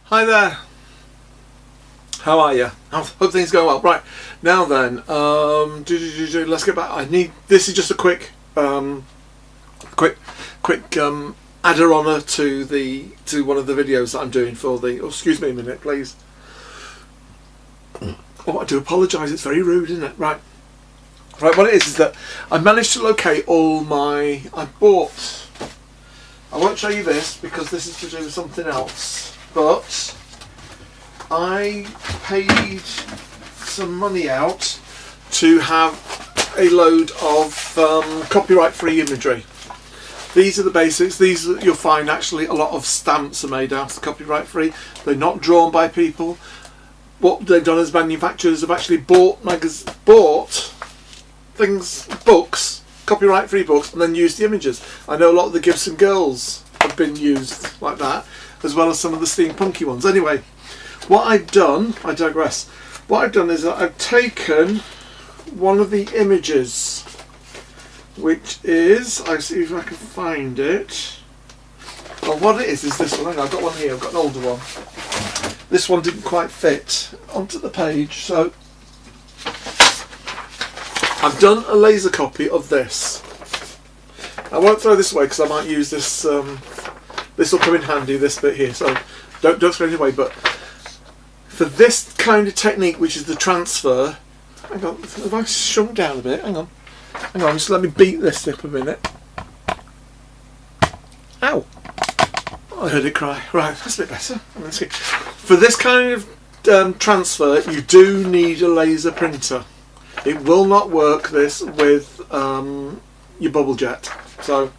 Hi there. How are you? Hope things go well. Right, now then, let's get back. This is just a quick adder honour to one of the videos that I'm doing for the. Oh, excuse me a minute, please. Oh, I do apologise. It's very rude, isn't it? Right. What it is that I managed to locate all my. I won't show you this because this is to do with something else. But I paid some money out to have a load of copyright-free imagery. These are the basics. These you'll find actually a lot of stamps are made out of copyright-free. They're not drawn by people. What they've done as manufacturers have actually bought books, copyright-free books, and then used the images. I know a lot of the Gibson Girls have been used like that, as well as some of the steampunky ones. Anyway, what I've done, I digress. What I've done is that I've taken one of the images, which is, I see if I can find it. Well, what it is this one. Hang on, I've got one here. I've got an older one. This one didn't quite fit onto the page, so I've done a laser copy of this. I won't throw this away because I might use this. This will come in handy, this bit here, so don't throw it away. But for this kind of technique, which is the transfer, hang on, have I shrunk down a bit? Hang on, just let me beat this up a minute. Ow! I heard it cry. Right, that's a bit better. Let's see. For this kind of transfer, you do need a laser printer. It will not work this with your bubble jet. So.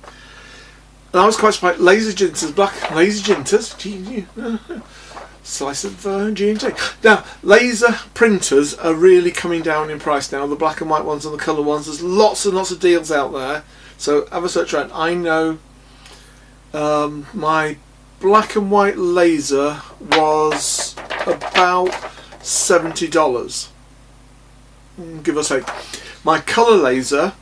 And I was quite surprised. Laser jinters, slice of G&T. Now, laser printers are really coming down in price now. The black and white ones and the colour ones. There's lots and lots of deals out there. So have a search around. I know my black and white laser was about $70, give or take. My colour laser.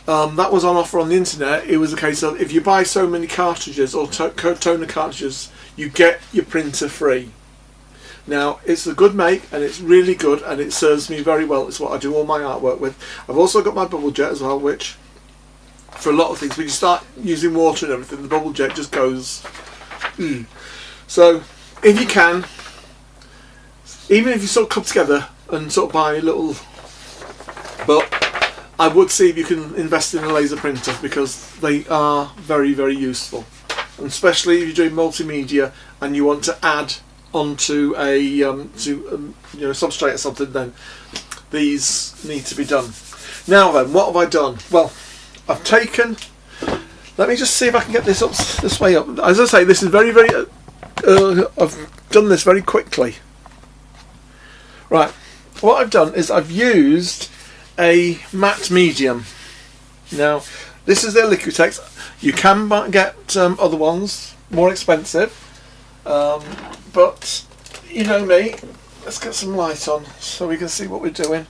That was on offer on the internet. It was a case of if you buy so many cartridges or toner cartridges, you get your printer free. Now, it's a good make and it's really good and it serves me very well. It's what I do all my artwork with. I've also got my bubble jet as well, which for a lot of things, when you start using water and everything, the bubble jet just goes. So, if you can, even if you sort of come together and sort of buy a little, but I would see if you can invest in a laser printer because they are very, very useful, and especially if you're doing multimedia and you want to add onto a substrate or something. Then these need to be done. Now then, what have I done? Well, I've taken. Let me just see if I can get this up this way up. As I say, this is very, very. I've done this very quickly. Right. What I've done is I've used a matte medium. Now, this is their Liquitex. You can get other ones, more expensive, but you know me. Let's get some light on so we can see what we're doing.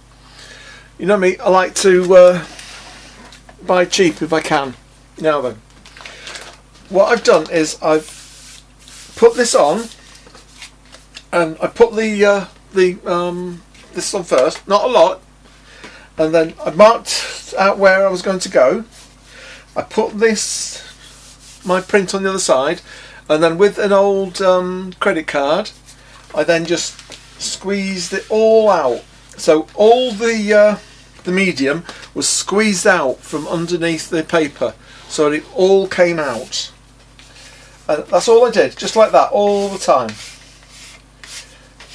You know me, I like to buy cheap if I can. Now then, what I've done is I've put this on, and I put this on first, not a lot. And then I marked out where I was going to go. I put my print on the other side, and then with an old credit card, I then just squeezed it all out. So all the medium was squeezed out from underneath the paper, so it all came out. And that's all I did, just like that, all the time.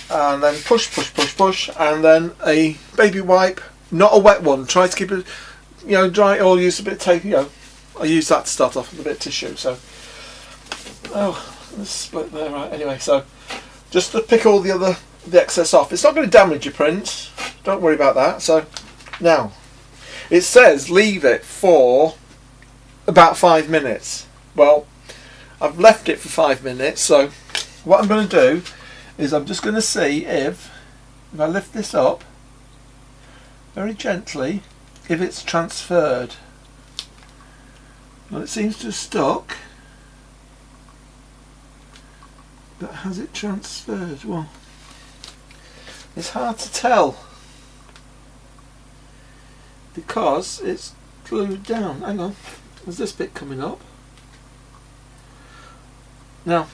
And then push, and then a baby wipe. Not a wet one. Try to keep it, dry, or use a bit of tape. I use that to start off with a bit of tissue. So, let's split there. Right. Anyway, so just to pick all the excess off. It's not going to damage your print. Don't worry about that. So now, it says leave it for about 5 minutes. Well, I've left it for 5 minutes. So what I'm going to do is I'm just going to see if I lift this up very gently, if it's transferred. Well, it seems to have stuck. But has it transferred? Well, it's hard to tell because it's glued down. Hang on, there's this bit coming up. Now,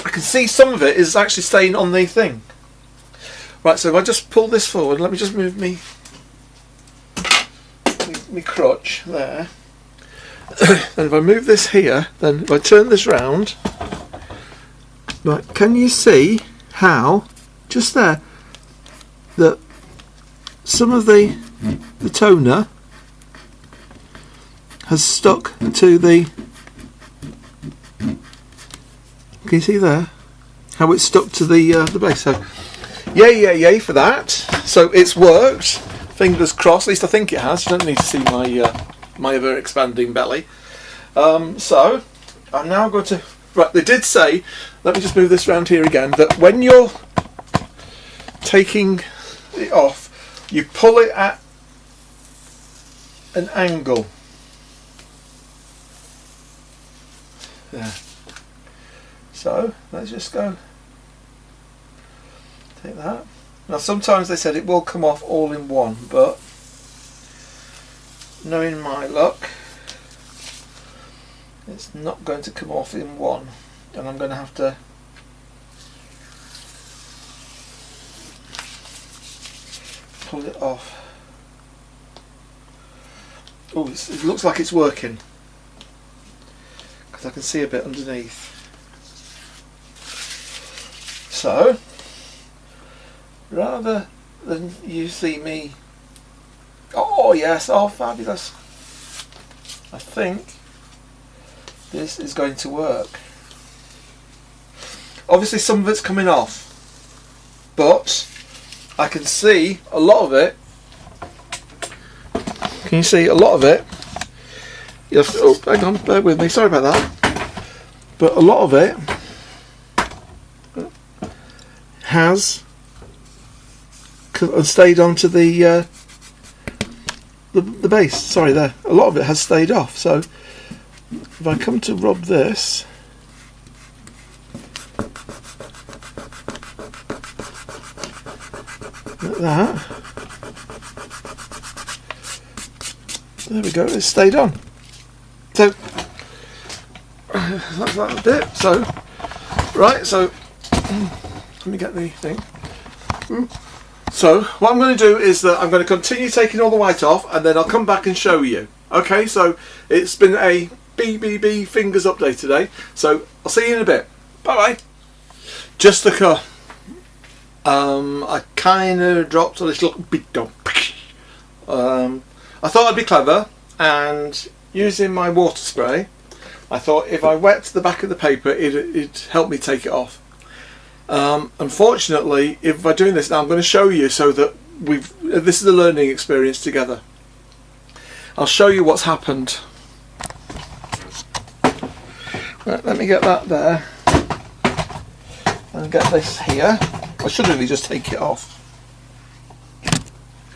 I can see some of it is actually staying on the thing. Right, so if I just pull this forward, let me just move me crutch there. And if I move this here, then if I turn this round, right, can you see how, just there, that some of the toner has stuck to the, can you see there how it's stuck to the base? So yay for that. So it's worked, fingers crossed, at least I think it has. You don't need to see my ever expanding belly. So I'm now going to, right, they did say, let me just move this round here again, that when you're taking it off, you pull it at an angle. There. So let's just go take that. Now sometimes they said it will come off all in one, but knowing my luck, it's not going to come off in one, and I'm going to have to pull it off. Oh, it looks like it's working because I can see a bit underneath. So rather than you see me, oh yes, oh fabulous, I think this is going to work. Obviously some of it's coming off, but I can see a lot of it. Can you see a lot of it? Yes. Oh, hang on, bear with me, sorry about that. But a lot of it has stayed onto the base. Sorry, there. A lot of it has stayed off. So if I come to rub this, like that, there we go. It's stayed on. So that's that bit. So right. So let me get the thing. So what I'm going to do is that I'm going to continue taking all the white off, and then I'll come back and show you. Okay, so it's been a BBB fingers update today, so I'll see you in a bit. Bye bye. Just the car. I kind of dropped a little bit. I thought I'd be clever, and using my water spray, I thought if I wet the back of the paper, it'd help me take it off. Unfortunately, if I'm doing this now, I'm going to show you so that this is a learning experience together. I'll show you what's happened. Right, let me get that there and get this here. I should really just take it off.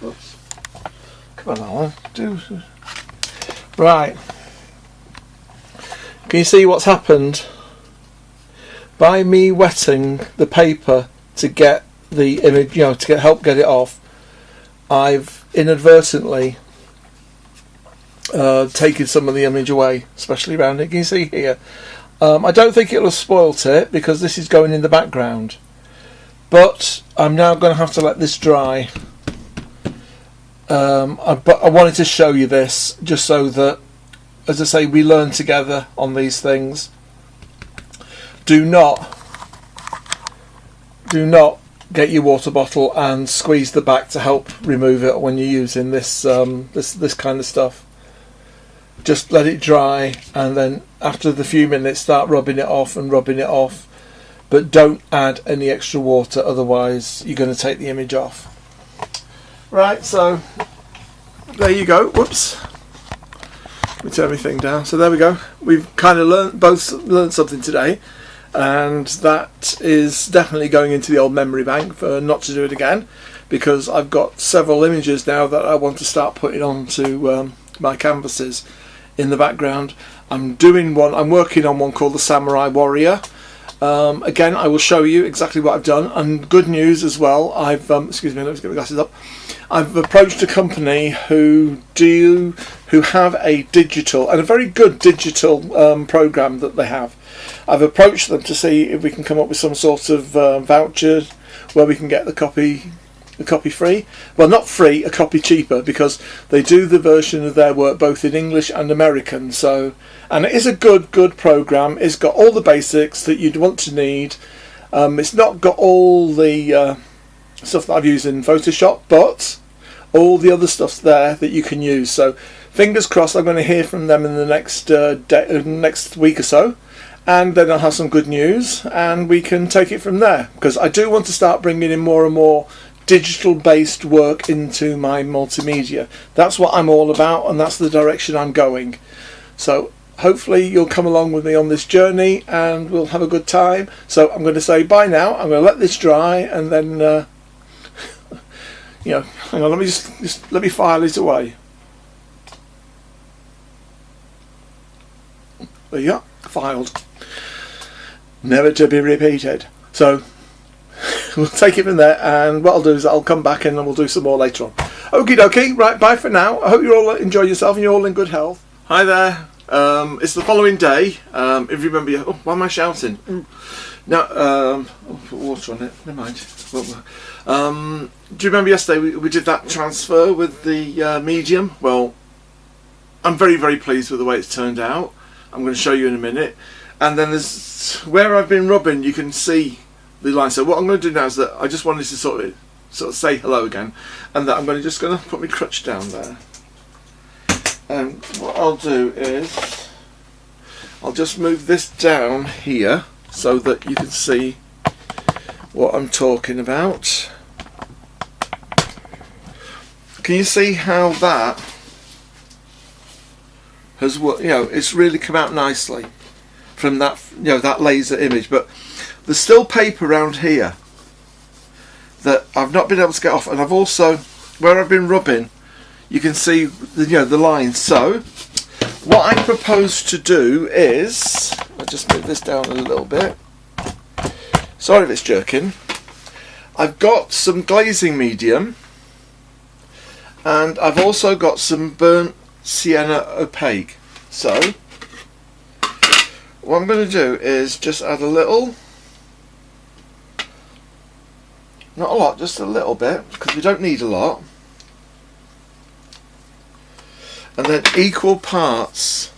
Oops. Come on, Alan. Right. Can you see what's happened? By me wetting the paper to get the image, to help get it off, I've inadvertently taken some of the image away, especially around it. Can you see here? I don't think it'll have spoilt it because this is going in the background, but I'm now going to have to let this dry. But I wanted to show you this just so that, as I say, we learn together on these things. Do not get your water bottle and squeeze the back to help remove it when you're using this this kind of stuff. Just let it dry, and then after the few minutes start rubbing it off, but don't add any extra water, otherwise you're going to take the image off. Right, so there you go. Whoops. Let me turn my thing down. So there we go. We've kind of both learned something today. And that is definitely going into the old memory bank for not to do it again, because I've got several images now that I want to start putting onto my canvases in the background. I'm working on one called the Samurai Warrior, Again, I will show you exactly what I've done, and good news as well. I've excuse me, let me get my glasses up. I've approached a company who have a digital, and a very good digital program that they have. I've approached them to see if we can come up with some sort of voucher where we can get the copy free. Well, not free, a copy cheaper, because they do the version of their work both in English and American. So, and it is a good program. It's got all the basics that you'd want to need. It's not got all the stuff that I've used in Photoshop, but all the other stuff's there that you can use. So fingers crossed, I'm going to hear from them in the next week or so, and then I'll have some good news and we can take it from there, because I do want to start bringing in more and more digital based work into my multimedia. That's what I'm all about, and that's the direction I'm going. So hopefully you'll come along with me on this journey and we'll have a good time. So I'm going to say bye now. I'm going to let this dry, and then you know, hang on, let me just let me file it away. There you go, filed. Never to be repeated. So we'll take it from there, and what I'll do is I'll come back and then we'll do some more later on. Okie dokie, right, bye for now. I hope you all enjoy yourself and you're all in good health. Hi there. It's the following day. If you remember, oh, why am I shouting? No, put water on it. Never mind. Do you remember yesterday we did that transfer with the medium? Well, I'm very pleased with the way it's turned out. I'm going to show you in a minute. And then there's where I've been rubbing, you can see the line. So what I'm going to do now is that I just wanted to sort of say hello again, and that I'm just going to put my crutch down there. And what I'll do is I'll just move this down here so that you can see what I'm talking about. Can you see how that has worked? You know, it's really come out nicely from that, you know, that laser image. But there's still paper around here that I've not been able to get off, and I've also, where I've been rubbing, you can see the, you know, the lines. So what I propose to do is, I'll just move this down a little bit. Sorry if it's jerking. I've got some glazing medium, and I've also got some burnt sienna opaque. So what I'm going to do is just add a little, not a lot, just a little bit, because we don't need a lot, and then equal parts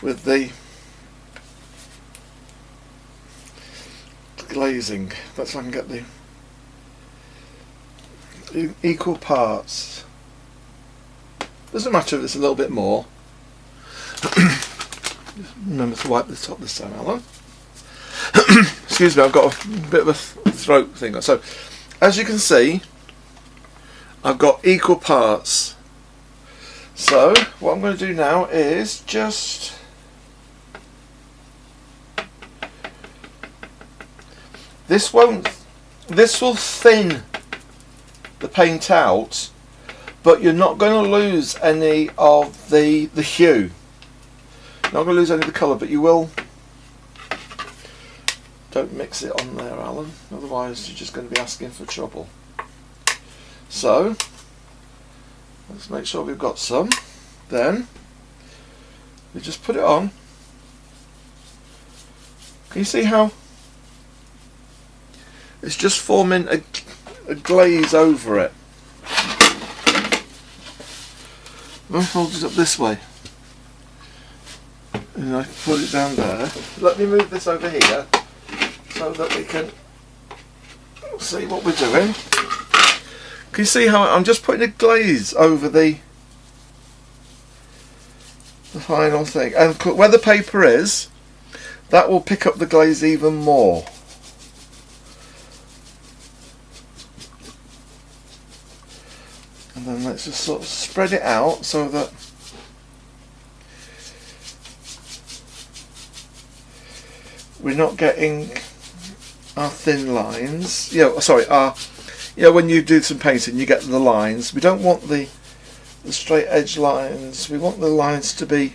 with the glazing. That's how I can get the equal parts. Doesn't matter if it's a little bit more. Remember to wipe the top this time, Alan. Excuse me, I've got a bit of a throat thing. So as you can see, I've got equal parts. So what I'm going to do now is just this will thin the paint out, but you're not going to lose any of the hue. Not going to lose any of the colour, but you will. Don't mix it on there, Alan, otherwise you're just going to be asking for trouble. So let's make sure we've got some. Then we just put it on. Can you see how it's just forming a glaze over it? I'll hold it up this way, and I put it down there. Let me move this over here so that we can see what we're doing. Can you see how I'm just putting a glaze over the final thing, and where the paper is, that will pick up the glaze even more. And then let's just sort of spread it out so that we're not getting our thin lines. When you do some painting, you get the lines. We don't want the straight edge lines. We want the lines to be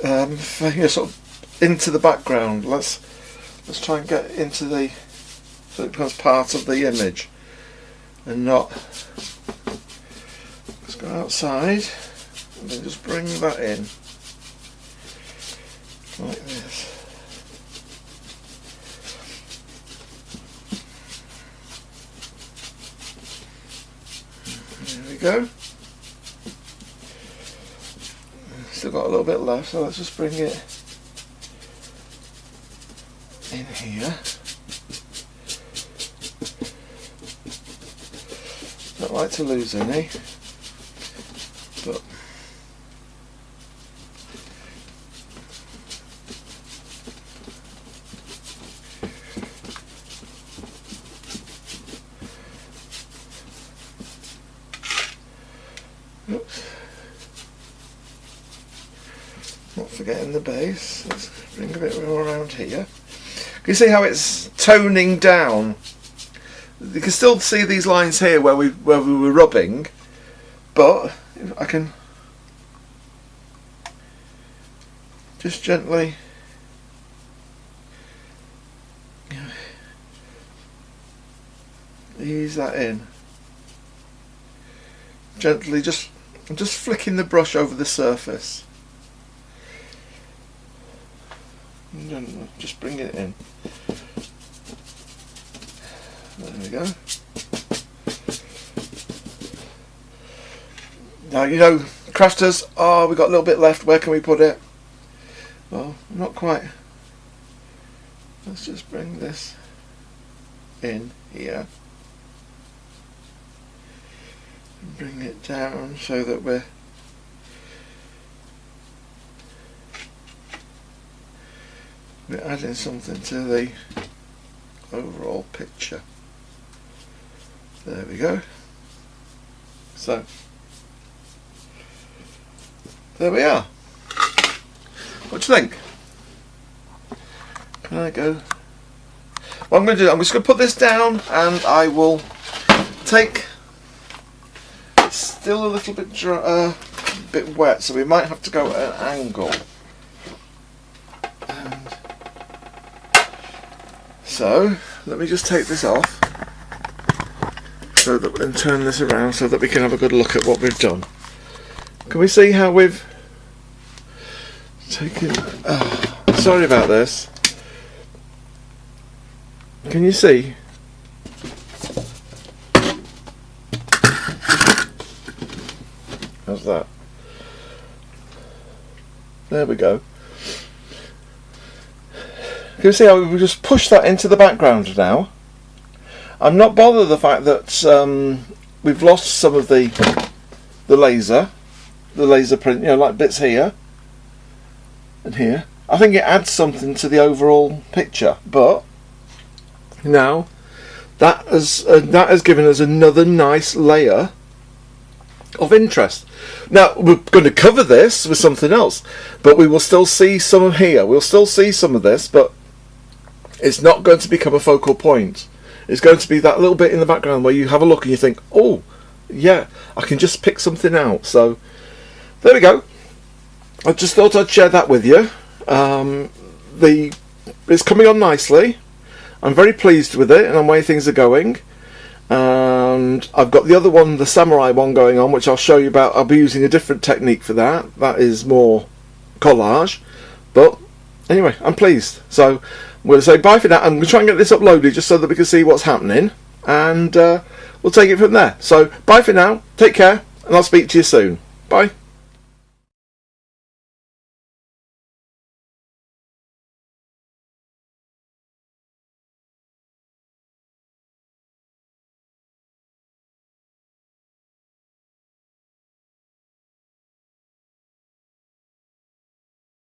sort of into the background. Let's try and get into the, so it becomes part of the image and not. Let's go outside and then just bring that in like this. There we go. Still got a little bit left, so let's just bring it in here. Don't like to lose any, but oops. Not forgetting the base. Let's bring a bit more around here. Can you see how it's toning down? You can still see these lines here where we were rubbing, but I can just gently ease that in. Gently, I'm just flicking the brush over the surface. And just bring it in. There we go. Now, you know, crafters, oh, we've got a little bit left, where can we put it? Well, not quite. Let's just bring this in here. And bring it down so that we're adding something to the overall picture. There we go. So there we are. What do you think? Can I go? What I'm going to do, I'm just going to put this down and I will take, it's still a little bit dry, bit wet, so we might have to go at an angle. So let me just take this off so that, and turn this around so that we can have a good look at what we've done. Can we see how we've taken? Oh, sorry about this. Can you see? How's that? There we go. You can see how we just push that into the background now. I'm not bothered the fact that we've lost some of the laser print, you know, like bits here and here. I think it adds something to the overall picture, but now that has given us another nice layer of interest. Now we're going to cover this with something else, but we will still see some of here. We'll still see some of this, but it's not going to become a focal point. It's going to be that little bit in the background where you have a look and you think, oh yeah, I can just pick something out. So there we go. I just thought I'd share that with you. It's coming on nicely. I'm very pleased with it and the way things are going. And I've got the other one, the samurai one, going on, which I'll show you about. I'll be using a different technique for that. That is more collage. But anyway, I'm pleased. So I'm going to say bye for now. I'm going to try and get this uploaded just so that we can see what's happening. And we'll take it from there. So bye for now. Take care. And I'll speak to you soon. Bye.